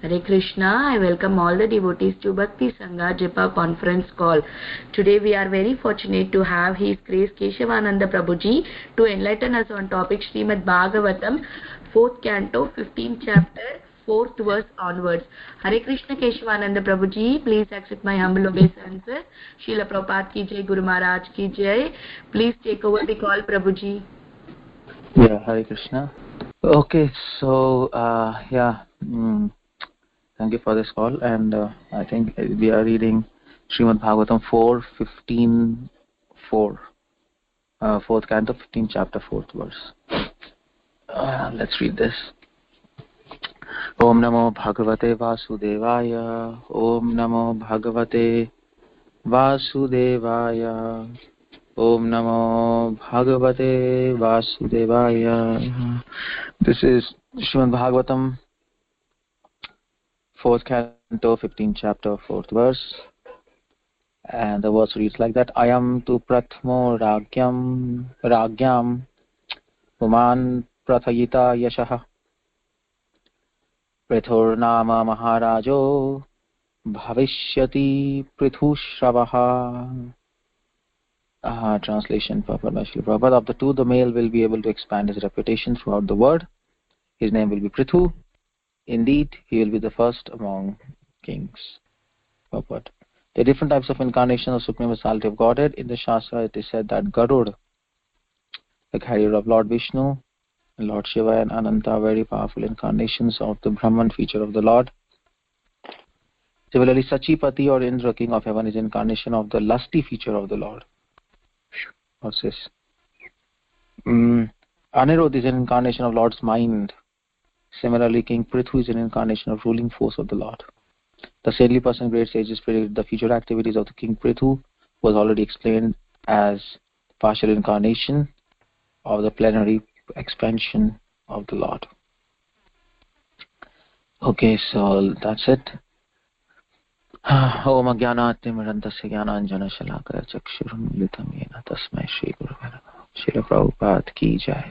Hare Krishna. I welcome all the devotees to Bhakti Sangha Japa conference call. Today we are very fortunate to have His Grace Keshav Anand Prabhuji to enlighten us on topic Srimad Bhagavatam, 4th canto, 15th chapter, 4th verse onwards. Hare Krishna Keshav Anand Prabhuji, please accept my humble obeisances. Srila Prabhupada ki jai, Guru Maharaj ki jai. Please take over the call, Prabhuji. Yeah, Hare Krishna. Okay, so thank you for this call, and I think we are reading Srimad Bhagavatam 4:15, 4th canto, 15th chapter, 4th verse. Let's read this. Om Namo Bhagavate Vasudevaya. Om Namo Bhagavate Vasudevaya. Om Namo Bhagavate Vasudevaya. This is Srimad Bhagavatam, 4th canto, 15th chapter, 4th verse. And the verse reads like that. Ayam tu prathmo ragyam puman prathayita yashaha prithur nama maharajo bhavishyati prithu shravaha. Translation Prabhupada by Srila Prabhupada. Of the two, the male will be able to expand his reputation throughout the world. His name will be Prithu. Indeed, he will be the first among kings. Prabhupada. There are different types of incarnations of Supreme Personality of Godhead. In the Shastra, it is said that Garud, the carrier of Lord Vishnu, and Lord Shiva and Ananta are very powerful incarnations of the Brahman feature of the Lord. Similarly, Sachipati or Indra, king of heaven, is incarnation of the lusty feature of the Lord. What's this? Anirudh is an incarnation of Lord's mind. Similarly, King Prithu is an incarnation of ruling force of the Lord. The saintly person, great sages, predicted the future activities of the King Prithu was already explained as partial incarnation of the plenary expansion of the Lord. Okay, so that's it. Om Ajnanatimrantasya Jnananjana Shalakaya Chakshurum Militam Yena Tasmai Shri Gurave Namah. Srila Prabhupada ki jai.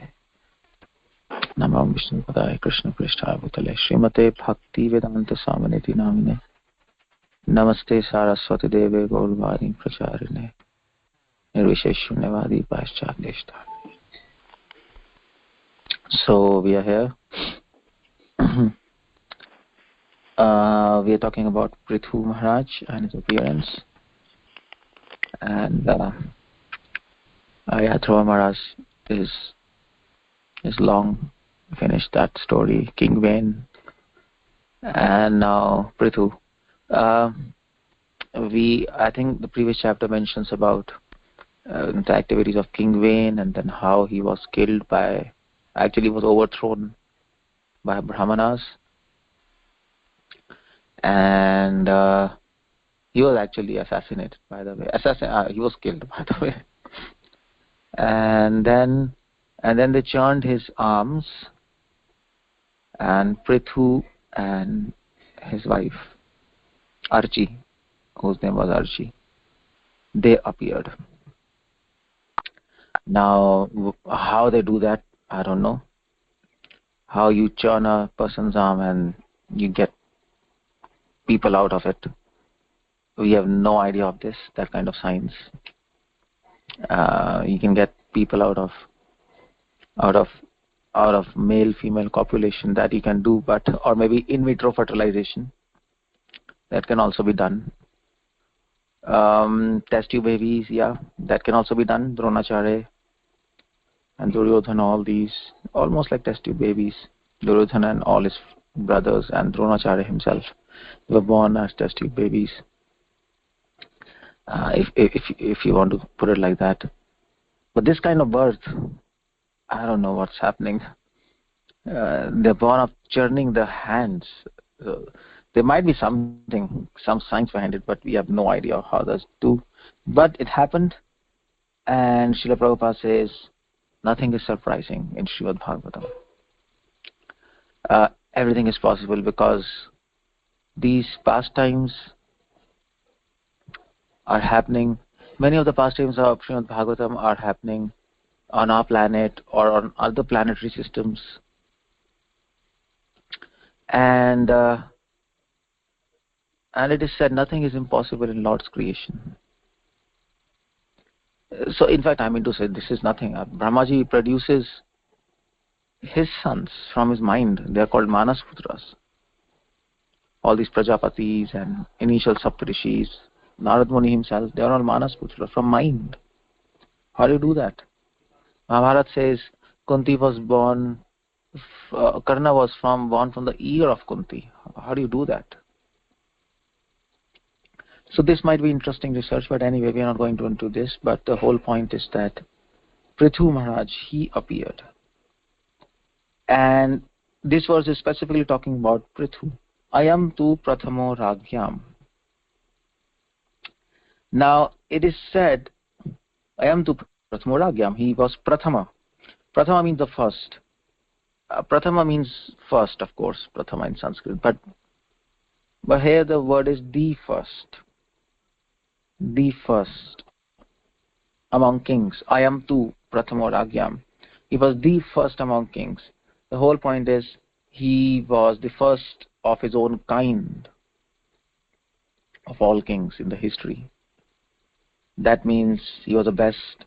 Namo Vishnu Padaya Krishna Prishthaya Bhutale Srimate Bhaktivedanta Swami Namine Namaste Saraswati Deve Gaurvani Pracharine Nirvisheshunyavadi Paschadeshta. So we are here. We are talking about Prithu Maharaj and his appearance, and Dhruva Maharaj is long finished that story, King Vain, and now Prithu. I think the previous chapter mentions about the activities of King Vain, and then how he was killed by, actually was overthrown by Brahmanas. And he was actually assassinated, by the way. He was killed, by the way. And then they churned his arms, and Prithu and his wife, Archi, whose name was Archi, they appeared. Now, how they do that, I don't know. How you churn a person's arm and you get people out of it. We have no idea of this, that kind of science. You can get people out of male-female copulation, that you can do, or maybe in vitro fertilization, that can also be done. Test tube babies, yeah, that can also be done. Dronacharya and Duryodhana, all these, almost like test tube babies. Duryodhana and all his brothers and Dronacharya himself were born as test tube babies, if you want to put it like that. But this kind of birth, I don't know what's happening. They're born of churning the hands. There might be some science behind it, but we have no idea how that's do. But it happened, and Srila Prabhupada says nothing is surprising in Srimad Bhagavatam. Everything is possible because these pastimes are happening. Many of the pastimes of Srimad Bhagavatam are happening on our planet or on other planetary systems. And And it is said nothing is impossible in Lord's creation. So in fact, I mean to say, this is nothing. Brahmaji produces his sons from his mind. They are called Manasputras. All these Prajapatis and initial Saptarishis, Narad Muni himself, they are all Manasputra from mind. How do you do that? Mahabharata says Kunti was born, Karna was born from the ear of Kunti. How do you do that? So this might be interesting research, but anyway, we are not going to into this. But the whole point is that Prithu Maharaj, he appeared. And this verse is specifically talking about Prithu. Ayam tu prathamo ragyam. Now, it is said, Ayam tu prathamo ragyam. He was prathama. Prathama means the first. Prathama means first, of course, prathama in Sanskrit. But here the word is the first. The first among kings. Ayam tu prathamo ragyam. He was the first among kings. The whole point is he was the first of his own kind of all kings in the history. That means he was the best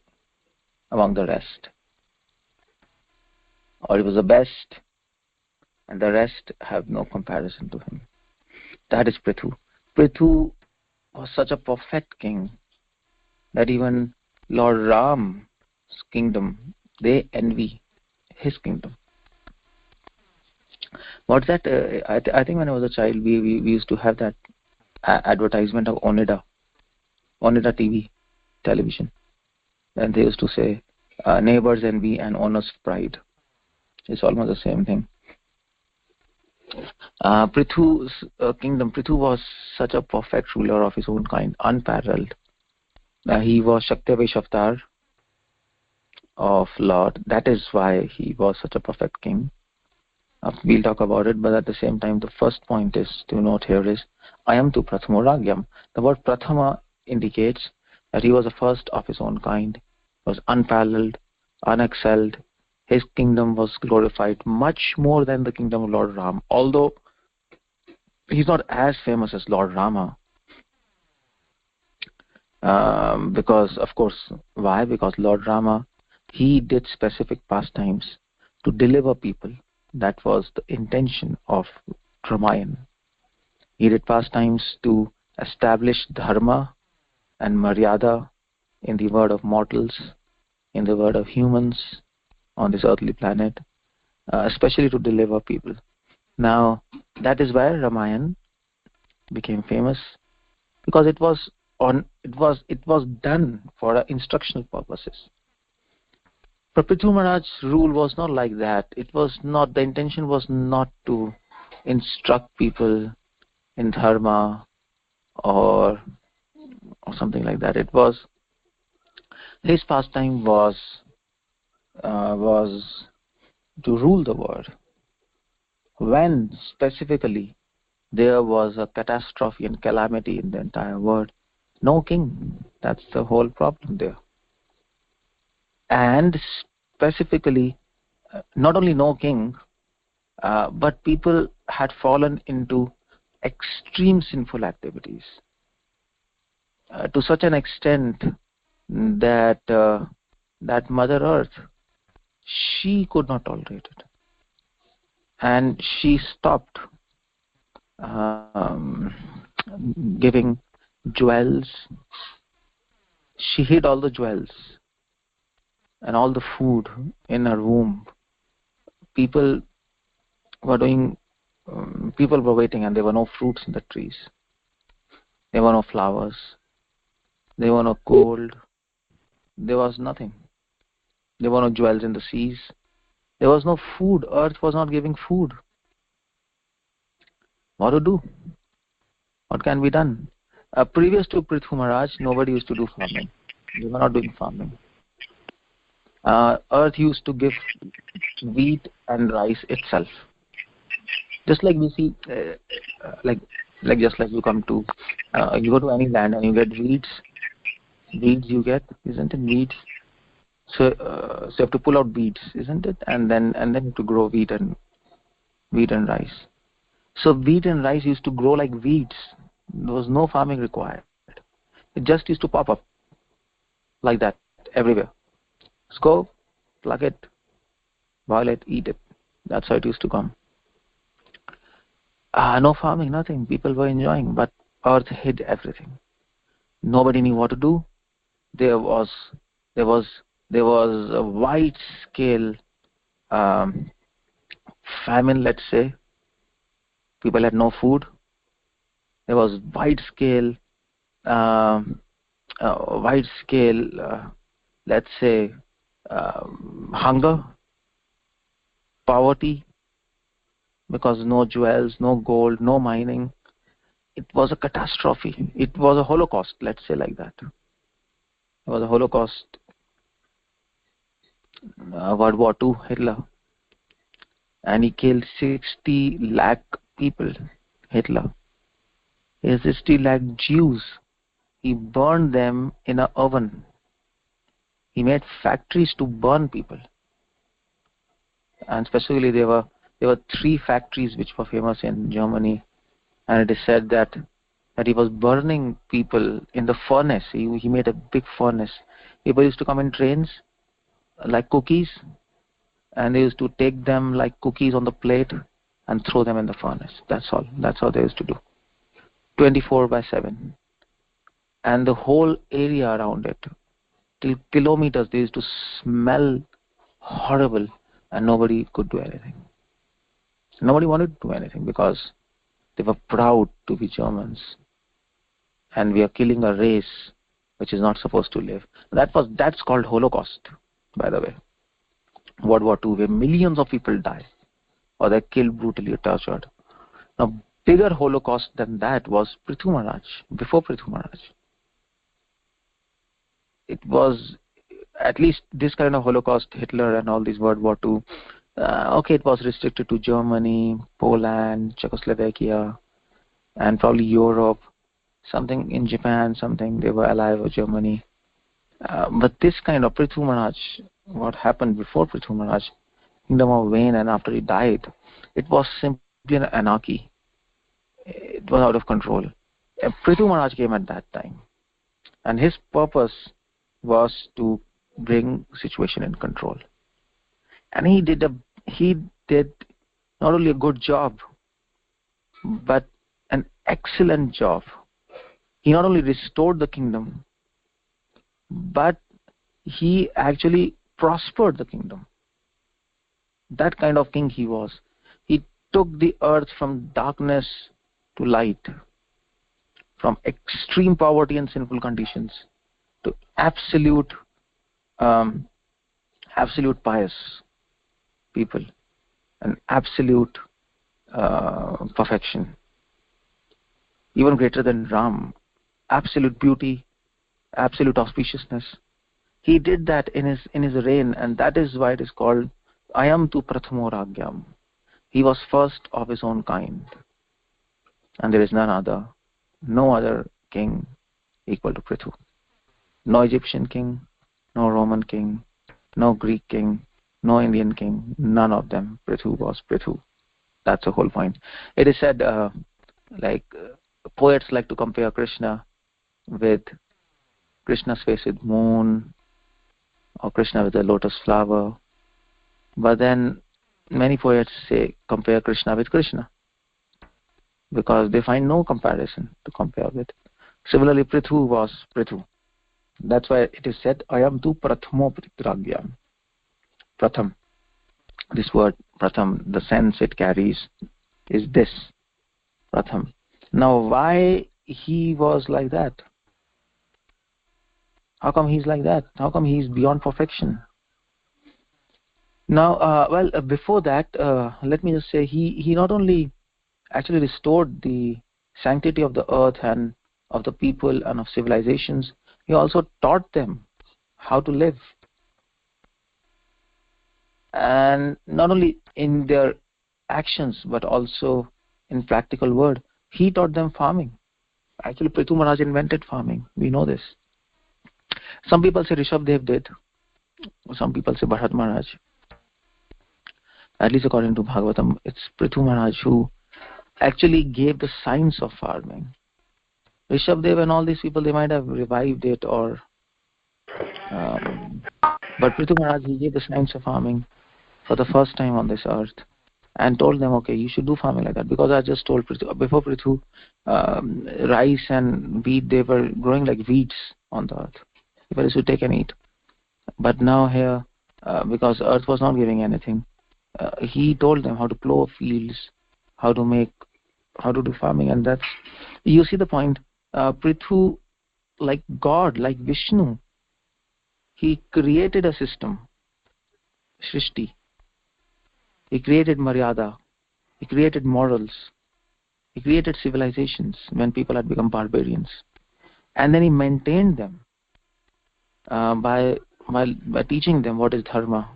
among the rest. Or he was the best and the rest have no comparison to him. That is Prithu. Prithu was such a perfect king that even Lord Ram's kingdom, they envy his kingdom. What's that? I think when I was a child, we used to have that advertisement of Onida TV, television. And they used to say, neighbors envy and owner's pride. It's almost the same thing. Prithu's kingdom, Prithu was such a perfect ruler of his own kind, unparalleled. He was Shaktivesh avatar of Lord. That is why he was such a perfect king. We'll talk about it, but at the same time, the first point is to note here is, Ayam tu prathamo ragyam. The word prathama indicates that he was the first of his own kind, was unparalleled, unexcelled. His kingdom was glorified much more than the kingdom of Lord Ram, although he's not as famous as Lord Rama. Because, of course, why? Because Lord Rama, he did specific pastimes to deliver people. That was the intention of Ramayana. He did pastimes to establish dharma and maryada in the world of mortals, in the world of humans on this earthly planet, especially to deliver people. Now, that is why Ramayana became famous, because it was done for instructional purposes. But Prithu Maharaj's rule was not like that. It was not, the intention was not to instruct people in dharma or something like that. It was, his pastime was to rule the world. When specifically there was a catastrophe and calamity in the entire world, no king. That's the whole problem there. And specifically, not only no king, but people had fallen into extreme sinful activities to such an extent that that Mother Earth, she could not tolerate it, and she stopped giving jewels. She hid all the jewels and all the food in her womb. People were waiting, and there were no fruits in the trees. There were no flowers. There were no gold. There was nothing. There were no jewels in the seas. There was no food. Earth was not giving food. What to do? What can be done? Previous to Prithu Maharaj, nobody used to do farming. They were not doing farming. Earth used to give wheat and rice itself. Just like we see, just like you come to, you go to any land and you get weeds. Weeds you get, isn't it? Weeds. So you have to pull out weeds, isn't it? And then you have to grow wheat and rice. So wheat and rice used to grow like weeds. There was no farming required. It just used to pop up like that everywhere. Go, pluck it, boil it, eat it. That's how it used to come. No farming, nothing. People were enjoying, but earth hid everything. Nobody knew what to do. There was a wide-scale famine, let's say. People had no food. There was wide-scale, let's say, hunger, poverty, because no jewels, no gold, no mining. It was a catastrophe. It was a Holocaust, let's say like that. It was a Holocaust. World War II, Hitler. And he killed 60 lakh people, Hitler. 60 lakh Jews. He burned them in an oven. He made factories to burn people. And especially there were 3 factories which were famous in Germany. And it is said that he was burning people in the furnace. He made a big furnace. People used to come in trains like cookies, and they used to take them like cookies on the plate and throw them in the furnace. That's all. That's how they used to do. 24/7. And the whole area around it, till kilometers, they used to smell horrible, and nobody could do anything. Nobody wanted to do anything because they were proud to be Germans. And we are killing a race which is not supposed to live. That's called Holocaust, by the way. World War II, where millions of people died, or they're killed brutally or tortured. Now, bigger Holocaust than that was Prithu Maharaj, before Prithu Maharaj. It was at least this kind of Holocaust, Hitler and all these World War II. It was restricted to Germany, Poland, Czechoslovakia, and probably Europe. Something in Japan, something they were alive with Germany. But this kind of Prithu Maharaj, what happened before Prithu Maharaj, kingdom of Vain, and after he died, it was simply an anarchy. It was out of control. Prithu Maharaj came at that time, and his purpose was to bring situation in control. And he did not only a good job, but an excellent job. He not only restored the kingdom, but he actually prospered the kingdom. That kind of king he was. He took the earth from darkness to light, from extreme poverty and sinful conditions to absolute pious people and absolute perfection, even greater than Ram. Absolute beauty, absolute auspiciousness. He did that in his reign, and that is why it is called Ayam tu Prathamo Ragyam. He was first of his own kind, and there is no other king equal to Prithu. No Egyptian king, no Roman king, no Greek king, no Indian king, none of them. Prithu was Prithu. That's the whole point. It is said, poets like to compare Krishna with Krishna's face with moon, or Krishna with a lotus flower. But then many poets compare Krishna with Krishna, because they find no comparison to compare with. Similarly, Prithu was Prithu. That's why it is said, Ayam tu Prathamo Pritragyam. Pratham. This word Pratham, the sense it carries is this. Pratham. Now, why he was like that? How come he's like that? How come he's beyond perfection? Now, before that, let me just say, he not only actually restored the sanctity of the earth and of the people and of civilizations, he also taught them how to live. And not only in their actions, but also in practical word. He taught them farming. Actually, Prithu Maharaj invented farming. We know this. Some people say Rishabdev did. Some people say Bharat Maharaj. At least according to Bhagavatam, it's Prithu Maharaj who actually gave the science of farming. Rishabdev and all these people, they might have revived it, or but Prithu Maharaj, he gave the science of farming for the first time on this earth and told them, okay, you should do farming like that, because I just told Prithu, before Prithu, rice and wheat, they were growing like weeds on the earth. People used to take and eat. But now here, because earth was not giving anything, he told them how to plow fields, how to do farming, and that's, you see the point. Prithu, like God, like Vishnu, he created a system, Shrishti. He created Maryada. He created morals. He created civilizations when people had become barbarians. And then he maintained them by teaching them what is dharma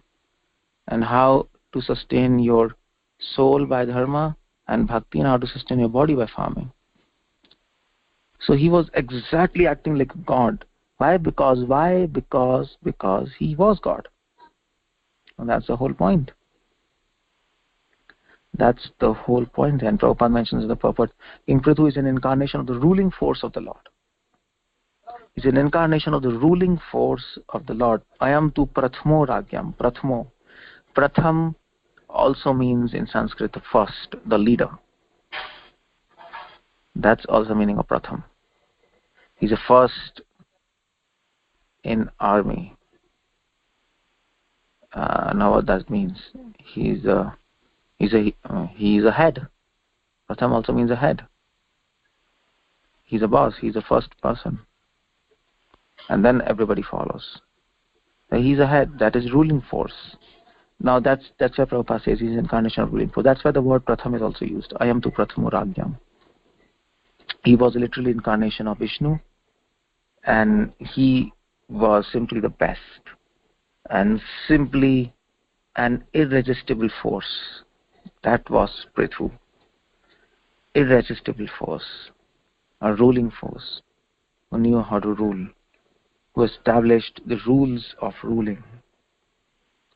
and how to sustain your soul by dharma and bhakti, and how to sustain your body by farming. So he was exactly acting like God. Why? Because he was God. And that's the whole point. That's the whole point. And Prabhupada mentions in the purport, King Prithu is an incarnation of the ruling force of the Lord. He's an incarnation of the ruling force of the Lord. Ayam tu prathmo ragyam. Prathmo. Pratham also means in Sanskrit the first, the leader. That's also the meaning of Pratham. He's a first in army. Now what that means? He's a head. Pratham also means a head. He's a boss. He's the first person, and then everybody follows. So he's a head. That is ruling force. Now that's why Prabhupada says he's an incarnation of ruling force. That's why the word Pratham is also used. Ayam tu prathamo ragyam. He was literally incarnation of Vishnu, and he was simply the best, and simply an irresistible force. That was Prithu. Irresistible force, a ruling force, who knew how to rule, who established the rules of ruling.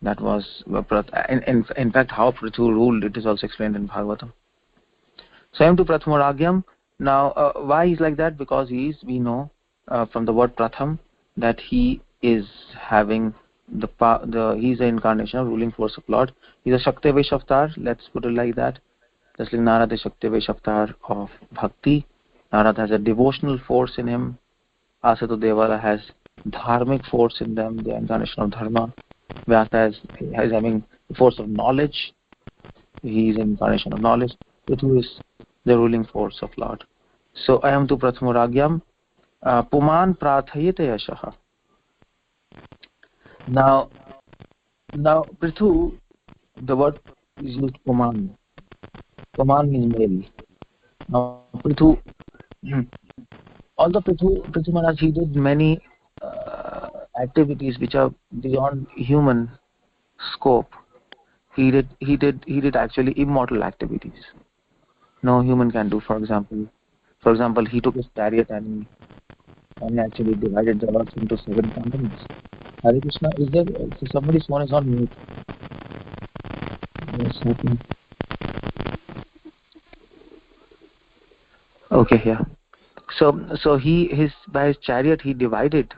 That was, in fact, how Prithu ruled, it is also explained in Bhagavatam. So, Ayam tu prathamo ragyam. Now, why he's like that? Because we know from the word pratham that he is having he's the incarnation of ruling force of Lord. He's a Shakti Vaishavtar, let's put it like that. Just like Narad is Shakti Vaishavtar of Bhakti. Narad has a devotional force in him. Asatu Devala has dharmic force in them, the incarnation of Dharma. Vyasa is having the force of knowledge. He is an incarnation of knowledge. Prithu is the ruling force of Lord. So, Ayam tu prathamo ragyam puman prathayate yashaha. Now Prithu, the word is used puman. Puman means male. Now Prithu, although Prithu Maharaj, he did many activities which are beyond human scope. He did actually immortal activities no human can do. For example, he took his chariot and actually divided the earth into 7 continents. Hare Krishna, is there somebody's phone is on mute? What's happening? Okay, yeah. So he by his chariot he divided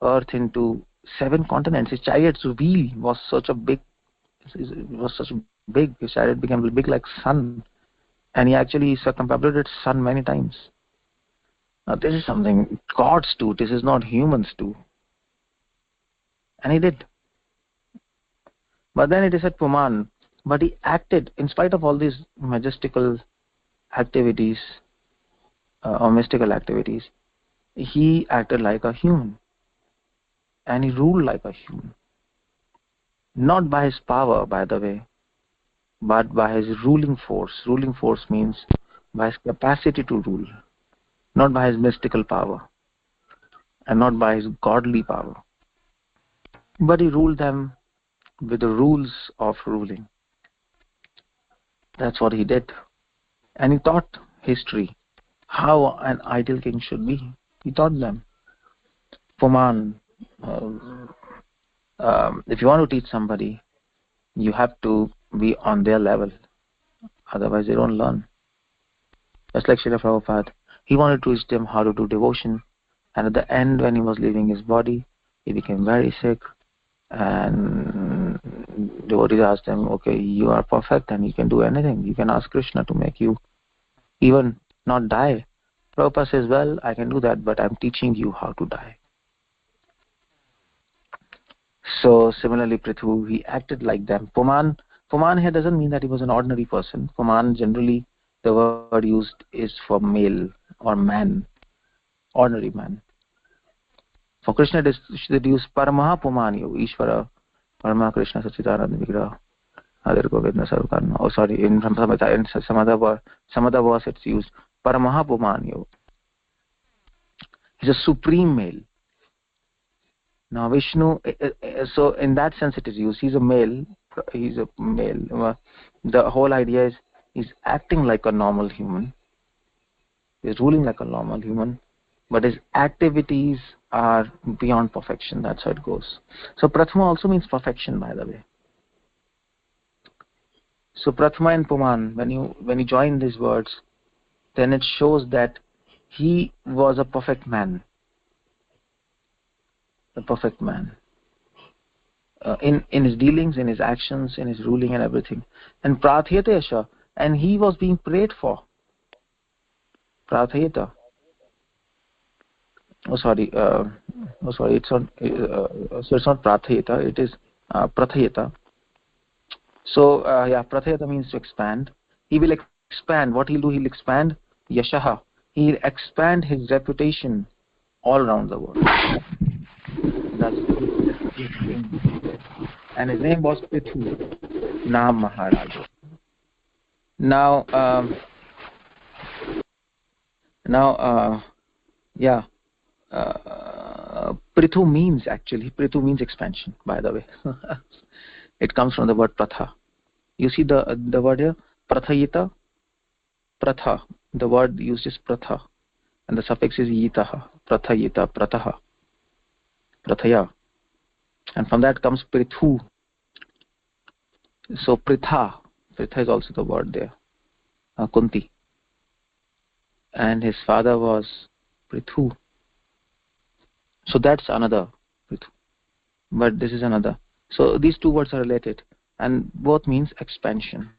earth into 7 continents. His chariot's wheel was such big. His chariot became big like sun, and he actually circumambulated sun many times. Now this is something gods do. This is not humans do. And he did. But then it is at Puman. But he acted in spite of all these majestical activities or mystical activities. He acted like a human, and he ruled like a human. Not by his power, by the way, but by his ruling force. Ruling force means by his capacity to rule, not by his mystical power, and not by his godly power. But he ruled them with the rules of ruling. That's what he did. And he taught history, how an ideal king should be. He taught them. Puman, if you want to teach somebody, you have to be on their level. Otherwise, they don't learn. Just like Srila Prabhupada, He wanted to teach them how to do devotion. And at the end, when he was leaving his body, he became very sick. And devotees asked him, okay, you are perfect and you can do anything. You can ask Krishna to make you even not die. Prabhupada says, well, I can do that, but I'm teaching you how to die. So similarly, Prithu, he acted like them. Puman here doesn't mean that he was an ordinary person. Puman, generally, the word used is for male or man, ordinary man. For Krishna, it is used Paramaha Pumanyo, Ishvara, Paramaha Krishna Sachidananda Vigraha, Adir Govinda Sarvakarna. Oh, sorry, in some other verse it's used Paramaha Pumanyo. He's a supreme male. Now Vishnu, so in that sense it is used. He's a male. The whole idea is he's acting like a normal human. He's ruling like a normal human, but his activities are beyond perfection. That's how it goes. So Prathama also means perfection, by the way. So Prathama and Puman, when you join these words, then it shows that he was a perfect man. A perfect man. In his dealings, in his actions, in his ruling and everything. And Prathayatesha, and he was being prayed for. Prathayata. It's not Prathayata, it is Prathayata. So, Prathayata means to expand. He will expand. What he'll do, he'll expand Yashaha. He'll expand his reputation all around the world. That's and his name was Prithu, Naam Maharaj. Now, Prithu means expansion, by the way. It comes from the word Pratha. You see the word here, Prathayita, Pratha. The word used is Pratha, and the suffix is Yitaha, Prathayita, Prataha, Prathaya. And from that comes Prithu. So Pritha is also the word there, Kunti. And his father was Prithu. So that's another Prithu. But this is another. So these two words are related, and both means expansion.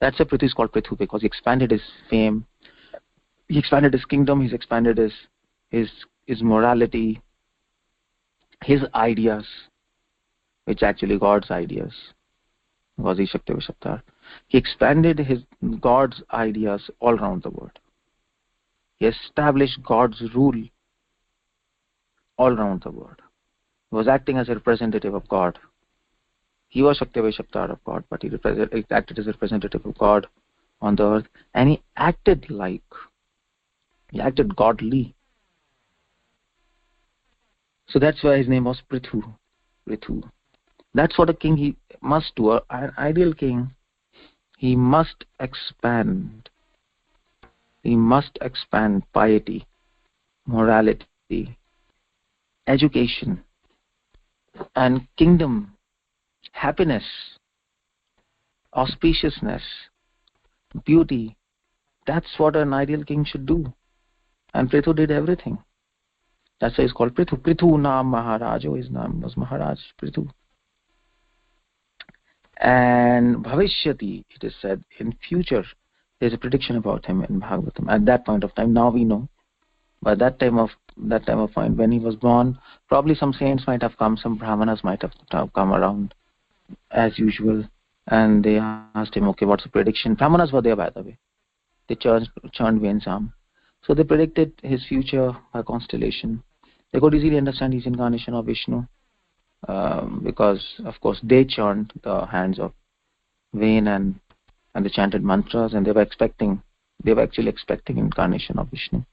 That's why Prithu is called Prithu, because he expanded his fame, he expanded his kingdom, he's expanded his morality, his ideas, which actually God's ideas. He expanded his God's ideas all around the world. He established God's rule all around the world. He was acting as a representative of God. He was Shaktava Shaktar of God, but he acted as a representative of God on the earth, and he acted godly. So that's why his name was Prithu. That's what a king he must do. An ideal king, he must expand. He must expand piety, morality, education, and kingdom, happiness, auspiciousness, beauty. That's what an ideal king should do. And Prithu did everything. That's why he's called Prithu. Prithu Naam Maharaj. His name was Maharaj Prithu. And Bhavishyati, it is said, in future, there's a prediction about him in Bhagavatam. At that point of time, now we know. By that time of point, when he was born, probably some saints might have come, some brahmanas might have come around, as usual, and they asked him, okay, what's the prediction? Brahmanas were there, by the way. They churned Vensam. So they predicted his future by constellation. They could easily understand his incarnation of Vishnu, because, of course, they churned the hands of Vain and they chanted mantras, and they were actually expecting incarnation of Vishnu.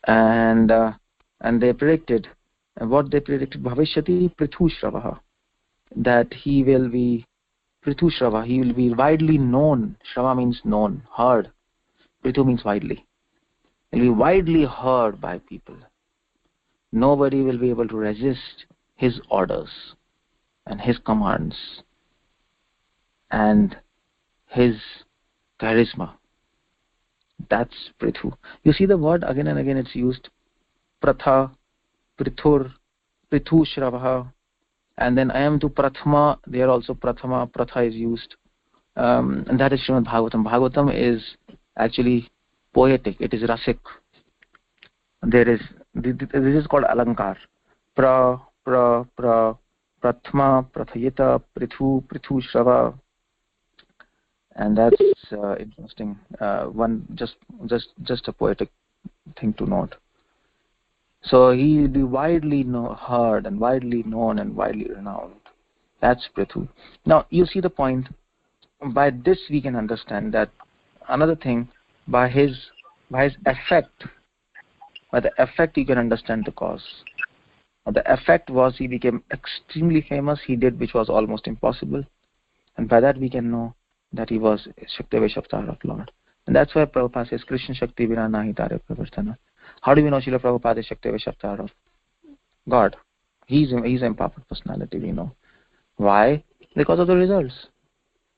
And they predicted, what they predicted, Bhavishyati Prithu Shravaha, that he will be Prithu Shrava, he will be widely known. Shrava means known, heard. Prithu means widely. He will be widely heard by people. Nobody will be able to resist his orders and his commands and his charisma. That's Prithu. You see the word again and again, it's used. Pratha, Prithur, Prithu Shravah, and then I am to Prathama, there also Prathama, Pratha is used. And that is Srimad Bhagavatam. Bhagavatam is actually poetic, it is rasic. This is called Alankar. Prathma, Prathayita, Prithu, Prithu Shrava. And that's interesting. Just a poetic thing to note. So he will be widely heard and widely known and widely renowned. That's Prithu. Now you see the point. By this we can understand that another thing, by his effect, by the effect you can understand the cause. The effect was he became extremely famous. He did which was almost impossible, and by that we can know that he was Shakti Vaishavatar of Lord. And that's why Prabhupada says Krishna Shakti Vina Nahi Tare Pravartana. How do we know Srila Prabhupada is Shakti Vaishavatar of God? He's an imperfect personality, we know. Why? Because of the results.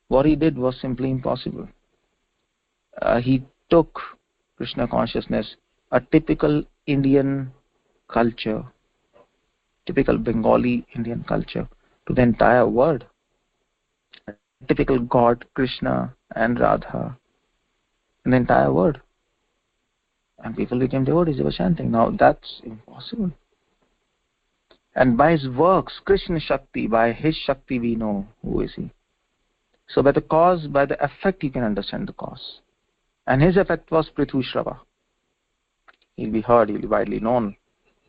What he did was simply impossible. He took Krishna consciousness, a typical Indian culture, typical Bengali Indian culture, to the entire world. A typical God, Krishna and Radha, in the entire world. And people became devotees, they were chanting. Now that's impossible. And by his works, Krishna Shakti, by his Shakti we know who is he. So by the cause, by the effect you can understand the cause. And his effect was Prithu Shrava. He'll be heard, he'll be widely known.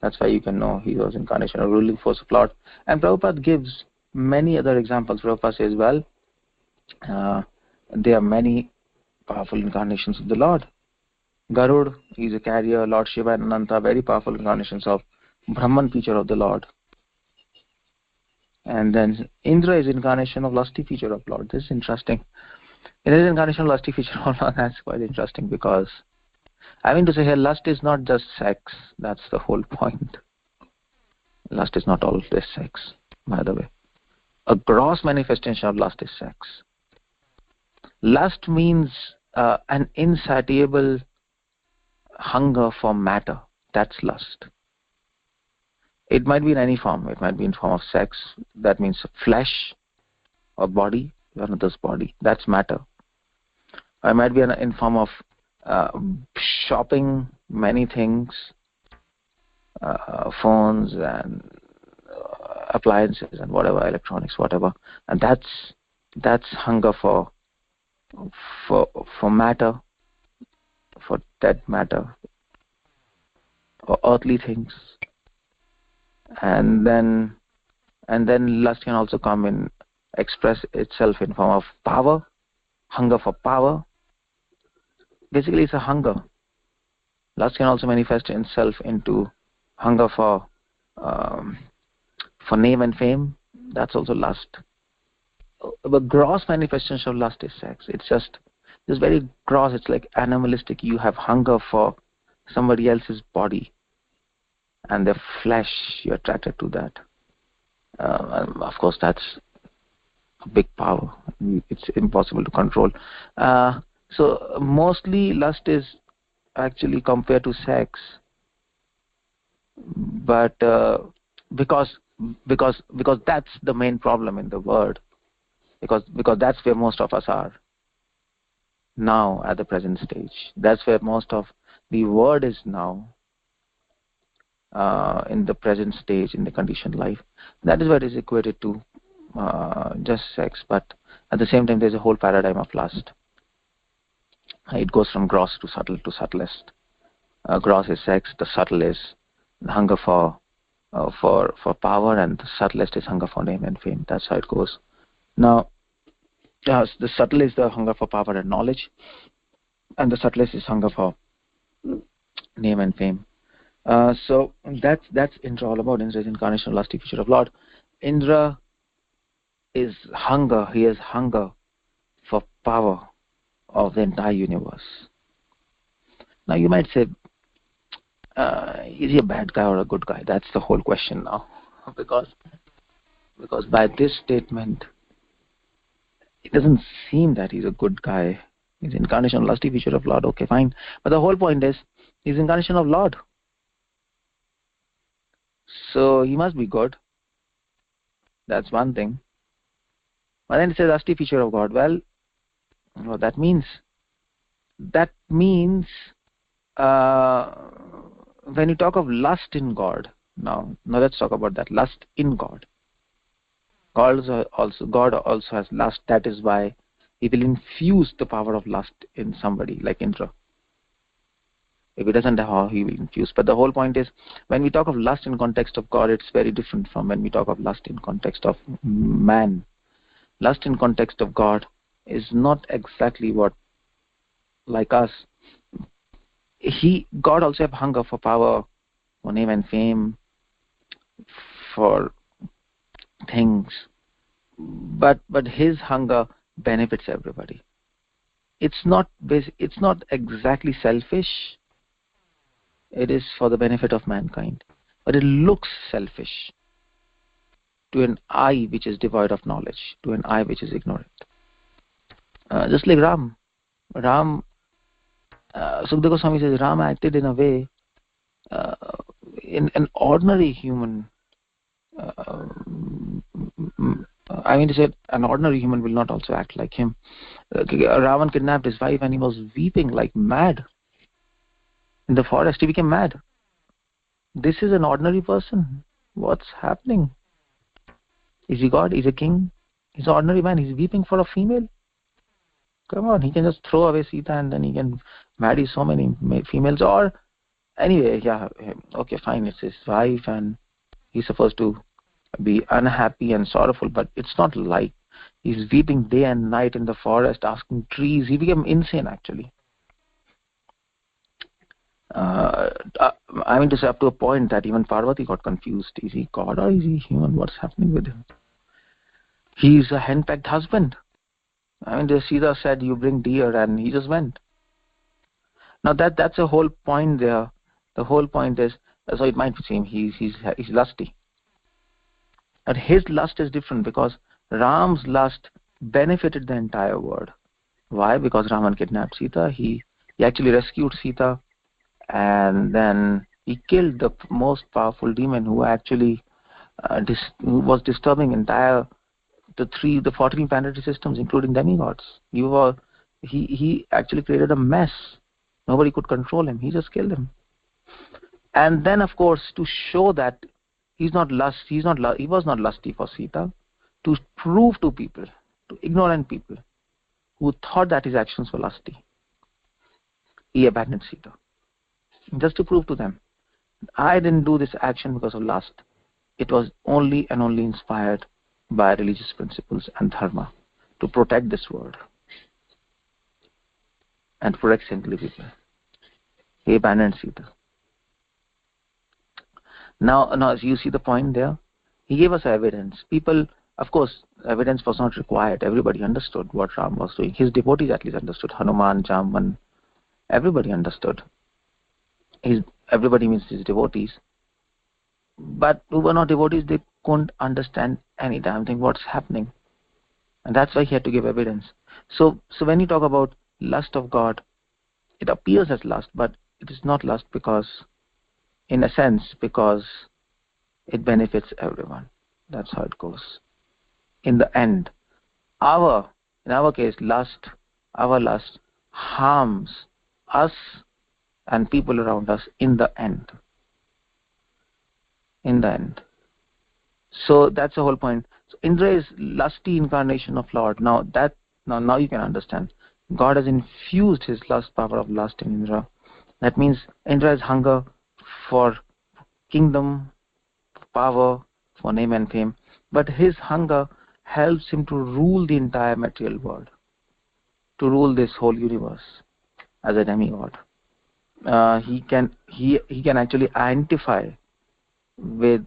That's why you can know he was incarnation, a ruling force of Lord. And Prabhupada gives many other examples. Prabhupada says, well, there are many powerful incarnations of the Lord. Garud, he is a carrier. Lord Shiva and Ananta, very powerful incarnations of Brahman feature of the Lord. And then Indra is incarnation of lusty feature of Lord. This is interesting. It is incarnation of lusty feature of Lord. That's quite interesting, because I mean to say here, lust is not just sex. That's the whole point. Lust is not always sex, by the way. A gross manifestation of lust is sex. Lust means an insatiable hunger for matter. That's lust. It might be in any form. It might be in form of sex. That means flesh or body, another's body. That's matter. It might be in form of shopping many things, phones and appliances and whatever, electronics, whatever. And that's hunger for matter, for dead matter, for earthly things. And then lust can also come in, express itself in form of power, hunger for power. Basically, it's a hunger. Lust can also manifest itself into hunger for name and fame. That's also lust. The gross manifestation of lust is sex. It's very gross. It's like animalistic. You have hunger for somebody else's body and their flesh. You're attracted to that. Of course, that's a big power. It's impossible to control. So mostly lust is actually compared to sex, but because that's the main problem in the world, because that's where most of us are now at the present stage. That's where most of the world is now in the present stage, in the conditioned life. That is what is equated to just sex, but at the same time there's a whole paradigm of lust. It goes from gross to subtle to subtlest. Gross is sex, the subtle is the hunger for power, and the subtlest is hunger for name and fame. That's how it goes. Now, the subtle is the hunger for power and knowledge, and the subtlest is hunger for name and fame. So that's Indra all about. Indra is incarnation of lusty feature of Lord. Indra is hunger. He has hunger for power of the entire universe. Now you might say, is he a bad guy or a good guy? That's the whole question now, because by this statement, it doesn't seem that he's a good guy. He's incarnation of lusty feature of Lord. Okay, fine. But the whole point is, he's incarnation of Lord. So he must be good. That's one thing. But then it says lusty feature of God. Well, what that means? That means when you talk of lust in God, now let's talk about that. Lust in God. God also has lust. That is why he will infuse the power of lust in somebody, like Indra. If he doesn't have how, he will infuse. But the whole point is, when we talk of lust in context of God, it's very different from when we talk of lust in context of man. Lust in context of God is not exactly what, like us. God also have hunger for power, for name and fame, for things. But his hunger benefits everybody. It's not exactly selfish. It is for the benefit of mankind. But it looks selfish to an eye which is devoid of knowledge, to an eye which is ignorant. Just like Ram. Sukadeva Goswami says Ram acted in a way in an ordinary human. I mean to say, an ordinary human will not also act like him. Ravan kidnapped his wife and he was weeping like mad. In the forest, he became mad. This is an ordinary person. What's happening? Is he God? Is he king? He's an ordinary man. He's weeping for a female. Come on, he can just throw away Sita and then he can marry so many females. Or anyway, yeah, okay, fine. It's his wife and he's supposed to be unhappy and sorrowful, but it's not like he's weeping day and night in the forest, asking trees. He became insane, actually. I mean to say, up to a point that even Parvati got confused. Is he God or is he human? What's happening with him? He's a henpecked husband. I mean, the Sita said, you bring deer, and he just went. Now that's the whole point there. The whole point is, so it might seem he's lusty. But his lust is different because Ram's lust benefited the entire world. Why? Because Raman kidnapped Sita. He actually rescued Sita, and then he killed the most powerful demon who actually who was disturbing the 14 planetary systems, including demigods. He actually created a mess. Nobody could control him. He just killed him. And then, of course, to show that he was not lusty for Sita, to prove to people, to ignorant people who thought that his actions were lusty, he abandoned Sita. Just to prove to them, I didn't do this action because of lust. It was only and only inspired by religious principles and dharma to protect this world and to protect saintly people. He abandoned Sita. Now, as you see the point there, he gave us evidence. People, of course, evidence was not required. Everybody understood what Ram was doing. His devotees at least understood. Hanuman, Jamban, everybody understood. Everybody means his devotees. But who were not devotees, they couldn't understand any damn thing what's happening. And that's why he had to give evidence. So when you talk about lust of God, it appears as lust, but it is not lust because, in a sense, because it benefits everyone. That's how it goes. In the end, in our case, our lust harms us and people around us in the end. In the end. So that's the whole point. So Indra is lusty incarnation of Lord. Now you can understand. God has infused his lust, power of lust in Indra. That means Indra has hunger for kingdom, power, for name and fame. But his hunger helps him to rule the entire material world, to rule this whole universe as a demigod. He can actually identify with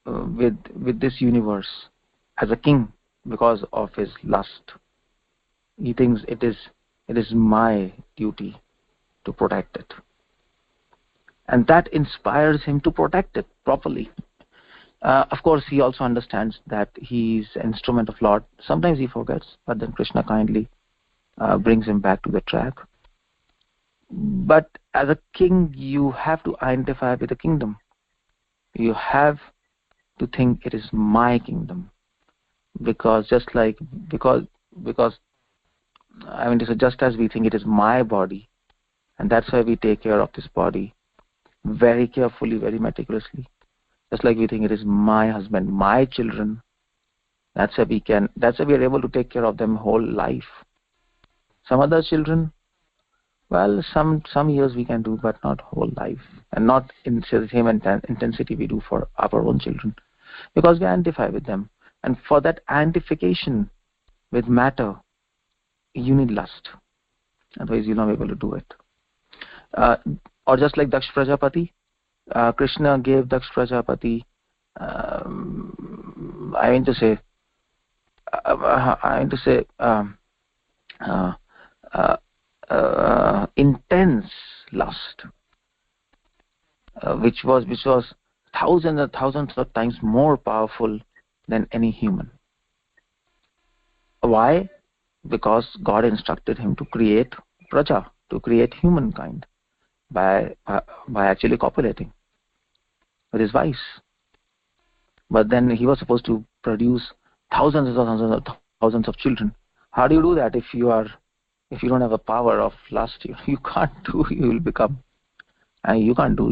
this universe as a king because of his lust. He thinks it is my duty to protect it, and that inspires him to protect it properly. Of course, he also understands that he's an instrument of Lord. Sometimes he forgets, but then Krishna kindly brings him back to the track. But as a king, you have to identify with the kingdom. You have to think it is my kingdom, because just as we think it is my body, and that's why we take care of this body very carefully, very meticulously. Just like we think it is my husband, my children. That's why we are able to take care of them whole life. Some other children, well, some years we can do, but not whole life, and not in the same intensity we do for our own children, because we identify with them. And for that identification with matter, you need lust. Otherwise, you're not able to do it. Or just like Daksh Prajapati, Krishna gave Daksh Prajapati, intense lust, which was thousands and thousands of times more powerful than any human. Why? Because God instructed him to create praja, to create humankind by actually copulating with his wives. But then he was supposed to produce thousands of children. How do you do that if you don't have a power of lust? You can't do. You will become. You can't do.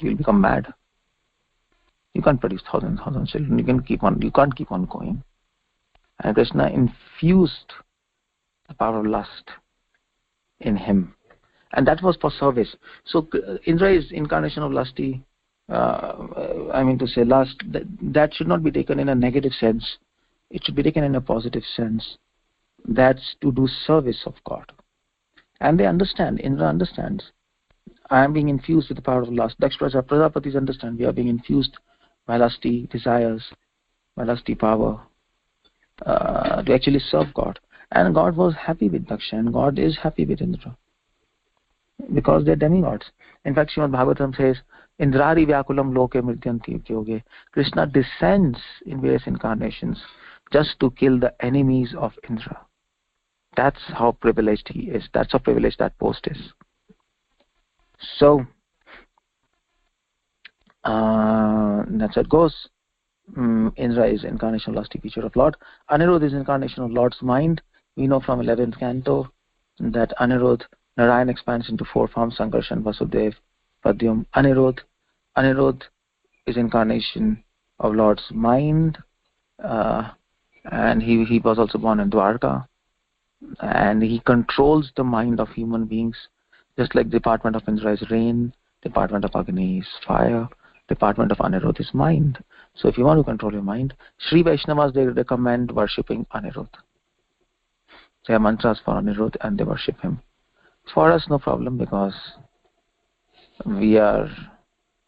You'll become mad. You can't produce thousands of children. You can't keep on going. And Krishna infused the power of lust in him, and that was for service. So Indra is incarnation of lusty. Lust. That should not be taken in a negative sense. It should be taken in a positive sense. That's to do service of God. And they understand. Indra understands. I am being infused with the power of lust. Daksh Prajapatis understand. We are being infused by lusty desires, by lusty power, to actually serve God. And God was happy with Daksha, and God is happy with Indra, because they're demigods. In fact, Srimad Bhagavatam says, Indrari Vyakulam Loke Mridyanti Yoge. Krishna descends in various incarnations just to kill the enemies of Indra. That's how privileged he is. That's how privileged that post is. So, that's how it goes. Indra is incarnation of lusty creature of Lord. Anirudh is incarnation of Lord's mind. We know from 11th canto that Anirudh, Narayan expands into 4 forms: Sankarshan, Vasudev, Padyam, Anirudh. Anirudh is incarnation of Lord's mind, and he was also born in Dwarka, and he controls the mind of human beings, just like department of Indra is rain, department of Agni is fire, department of Anirudh is mind. So if you want to control your mind, Sri Vaishnavas, they recommend worshipping Anirudh. They have mantras for Anirudh and they worship him. For us, no problem, because we are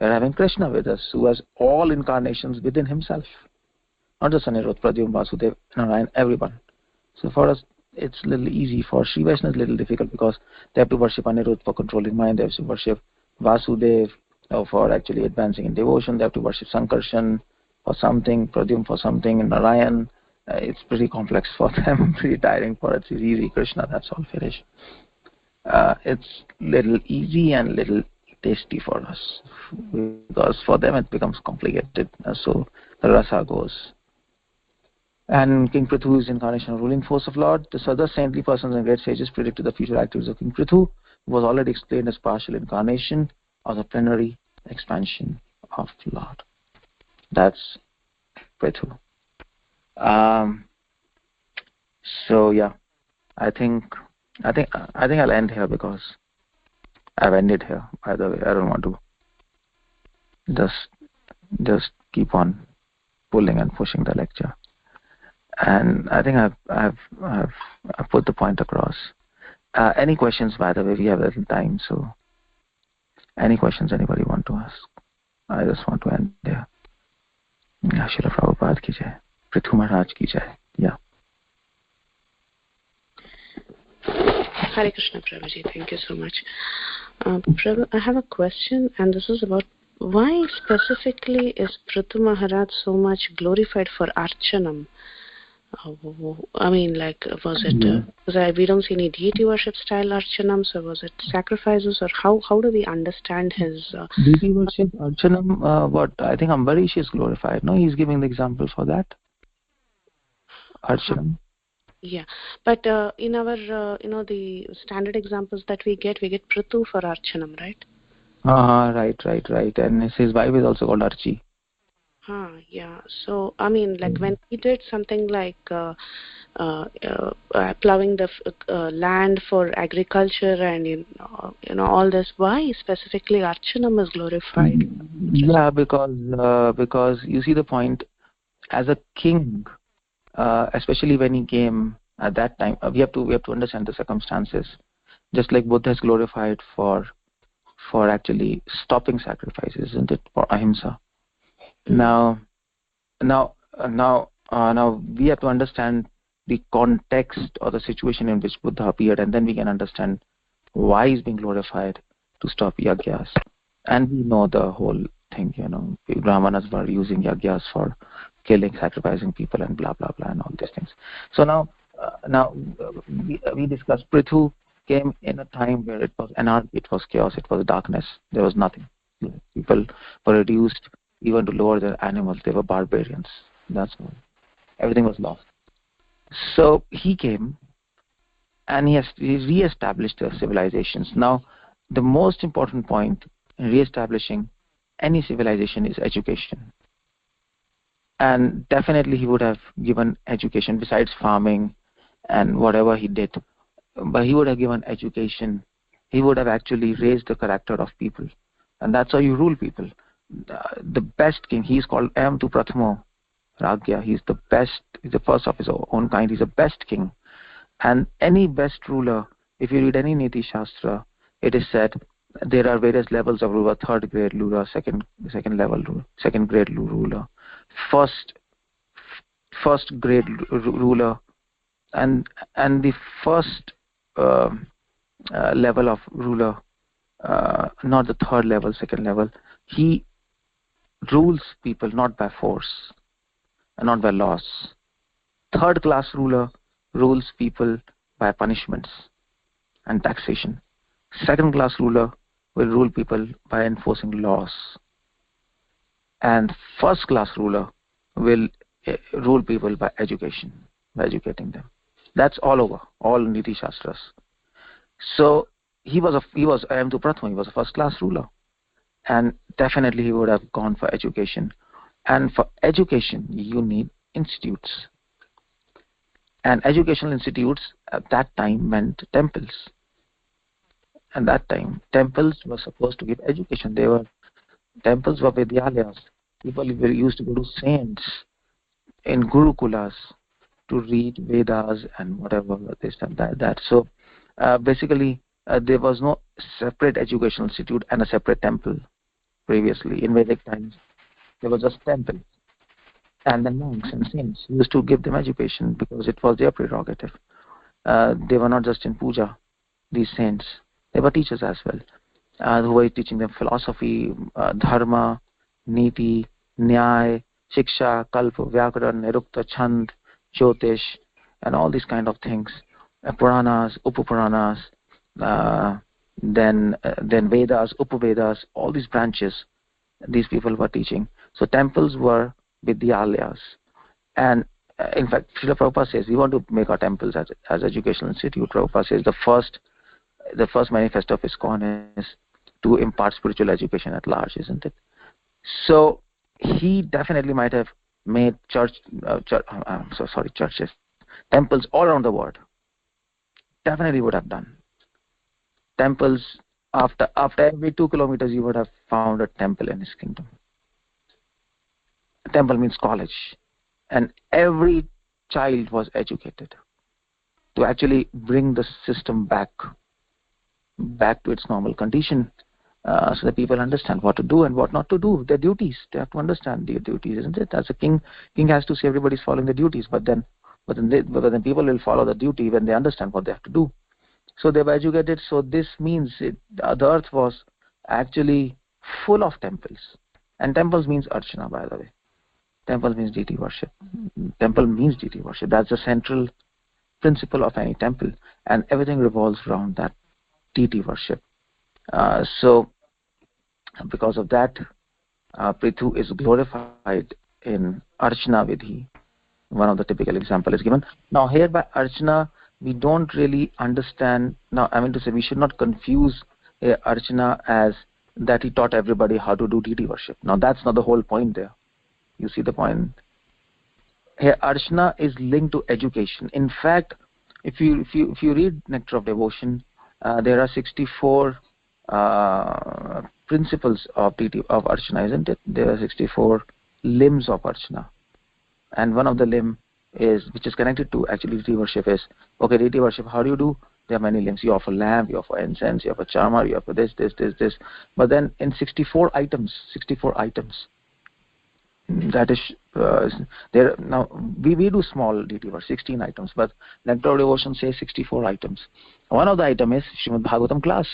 having Krishna with us, who has all incarnations within himself. Not just Anirudh, Pradyum, Vasudev, Narayan, everyone. So for us, it's a little easy. For Sri Vaishnavas, it's a little difficult, because they have to worship Anirudh for controlling mind. They have to worship Vasudev for actually advancing in devotion. They have to worship Sankarshan for something, Pradyum for something, and Narayan. It's pretty complex for them, pretty tiring. For us, it's easy. Krishna, that's all, finish. It's little easy and little tasty for us, because for them it becomes complicated. So the rasa goes. And King Prithu is incarnation of ruling force of Lord. The other saintly persons and great sages predicted the future activities of King Prithu, who was already explained as partial incarnation of the plenary expansion of Lord. That's Prithu. So yeah, I think I'll end here, because I've ended here. By the way, I don't want to just keep on pulling and pushing the lecture. And I think I've put the point across. Any questions? By the way, we have a little time, so any questions anybody want to ask? I just want to end there. Srila Prabhupada ki jai. Prithu Maharaj ki jai. Yeah. Hare Krishna, Prabhuji. Thank you so much. Prabhu, I have a question, and this is about why specifically is Prithu Maharaj so much glorified for Archanam? I mean, like, was it? We don't see any deity worship style archanam. So was it sacrifices, or how do we understand his deity worship archanam? What I think Ambarish is glorified. No, he's giving the example for that. Archanam. Yeah, but in our the standard examples that we get Prithu for archanam, right? Right. And his wife is also called Archi. Yeah. So I mean, like when he did something like plowing the land for agriculture and all this, why specifically archanam is glorified? Yeah, because you see the point. As a king, especially when he came at that time, we have to understand the circumstances. Just like Buddha is glorified for actually stopping sacrifices, isn't it? For ahimsa. Now we have to understand the context or the situation in which Buddha appeared, and then we can understand why he's being glorified to stop yagyas. And we know the whole thing, Brahmanas were using yagyas for killing, sacrificing people, and blah blah blah, and all these things. So now we discussed Prithu came in a time where it was anarchy, it was chaos, it was darkness. There was nothing. People were reduced even to lower than animals. They were barbarians. That's all. Everything was lost. So he came and he re-established the civilizations. Now, the most important point in re-establishing any civilization is education. And definitely he would have given education besides farming and whatever he did. But he would have given education. He would have actually raised the character of people. And that's how you rule people. The best king, he's called 𝗪𝗪 𝗪𝗪 Rāgyā. He's the best, he's the first of his own kind. He's the best king. And any best ruler, if you read any Niti Shastra, it is said there are various levels of ruler: third grade ruler, second level ruler, second grade ruler, first grade ruler, and the first level of ruler, not the third level, second level. He rules people not by force and not by laws. Third class ruler rules people by punishments and taxation. Second class ruler will rule people by enforcing laws. And first class ruler will rule people by education, by educating them. That's all over, all Niti Shastras. So he was 𝗪𝗪 𝗪𝗪, he was a first class ruler. And definitely he would have gone for education. And for education, you need institutes. And educational institutes at that time meant temples. At that time, temples were supposed to give education. Temples were vidyalayas. People used to go to saints in gurukulas to read Vedas and whatever this and that. So basically, there was no separate educational institute and a separate temple previously. In Vedic times, there was just temple. And the monks and saints used to give them education because it was their prerogative. They were not just in puja, these saints. They were teachers as well, who were teaching them philosophy, dharma, niti, nyaya, shiksha, kalpa, vyakaran, nirukta, chand, jyotish, and all these kind of things. Puranas, upapuranas, then Vedas, Upavedas, all these branches, these people were teaching. So temples were vidyalayas. And in fact, Srila Prabhupada says, we want to make our temples as educational institute. Prabhupada says the first manifesto of ISKCON is to impart spiritual education at large, isn't it? So he definitely might have made churches, temples all around the world. Definitely would have done. Temples, after every 2 kilometers, you would have found a temple in his kingdom. A temple means college. And every child was educated to actually bring the system back to its normal condition, so that people understand what to do and what not to do, their duties. They have to understand their duties, isn't it? As a king has to say everybody's following the duties, but then people will follow the duty when they understand what they have to do. So they were educated. So this means the earth was actually full of temples, and temples means archana, by the way. Temple means deity worship. Temple means deity worship. That's the central principle of any temple, and everything revolves around that deity worship. So, because of that, Prithu is glorified in Archana Vidhi. One of the typical example is given. Now, here by Archana, we don't really understand. Now, I mean to say, we should not confuse Archana as that he taught everybody how to do deity worship. Now, that's not the whole point there. You see the point? Here, Archana is linked to education. In fact, if you read Nectar of Devotion, there are 64 principles of Archana, isn't it? There are 64 limbs of Archana, and one of the limb is, which is connected to actually deity worship, is okay. Deity worship, how do you do? There are many limbs. You offer lamp, you offer incense, you offer charmer, you offer this. But then in 64 items, that is there. Now we do small deity worship, 16 items, but Nectar of Devotion says 64 items. One of the item is Srimad Bhagavatam class.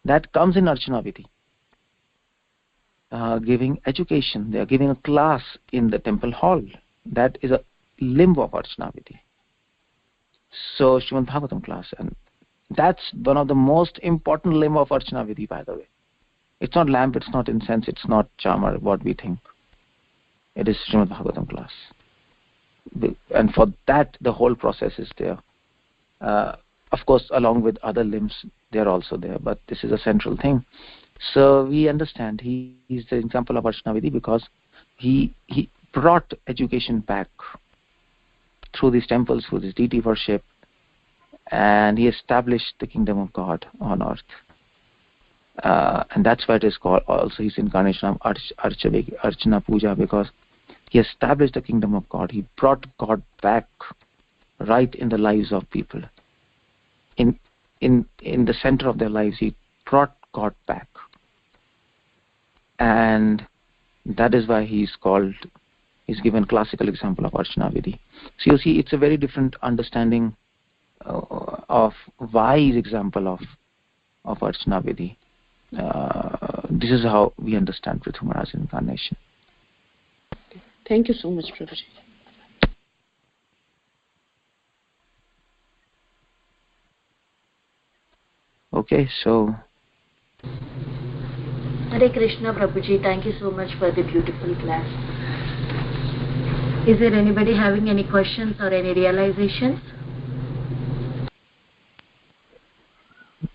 That comes in Archana Vidhi. Giving education. They are giving a class in the temple hall. That is a limb of Archana Vidhi. So Srimad Bhagavatam class, and that's one of the most important limb of Archana Vidhi, by the way. It's not lamp, it's not incense, it's not charmer, what we think. It is Srimad Bhagavatam class. And for that, the whole process is there. Of course, along with other limbs, they are also there, but this is a central thing. So we understand he is the example of Archana Vidhi because he brought education back through these temples, through this deity worship, and he established the kingdom of God on earth. And that's why it is called also his incarnation of Archana Puja, because he established the kingdom of God. He brought God back right in the lives of people. In the center of their lives, he brought God back. And that is why he's given classical example of Archana Vidhi. So you see, it's a very different understanding of why he's example of Archana Vidhi. This is how we understand Prithu Maharaj's incarnation. Thank you so much, Prabhuji. Okay, so Hare Krishna, Prabhuji. Thank you so much for the beautiful class. Is there anybody having any questions or any realizations?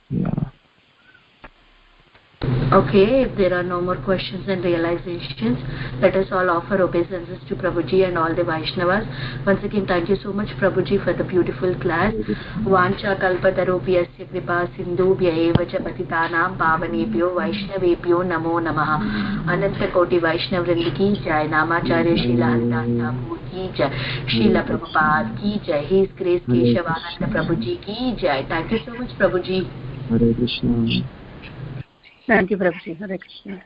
Yeah. Okay, if there are no more questions and realizations, let us all offer obeisances to Prabhuji and all the Vaishnavas. Once again, thank you so much, Prabhuji, for the beautiful class. Vancha kalpatarubhyasya kripa sindhubhya eva cha patitanam pavanebhyo vaishnavebhyo namo namaha. Ananta koti Vaishnav Vrindi ki jai. Namacharya Srila Haridasa ki jai. Srila Prabhupada ki jai. His Grace Keshav Anand Prabhuji ki jai. Thank you so much, Prabhuji. Hare Krishna. Thank you, Prabhuji. Hare Krishna.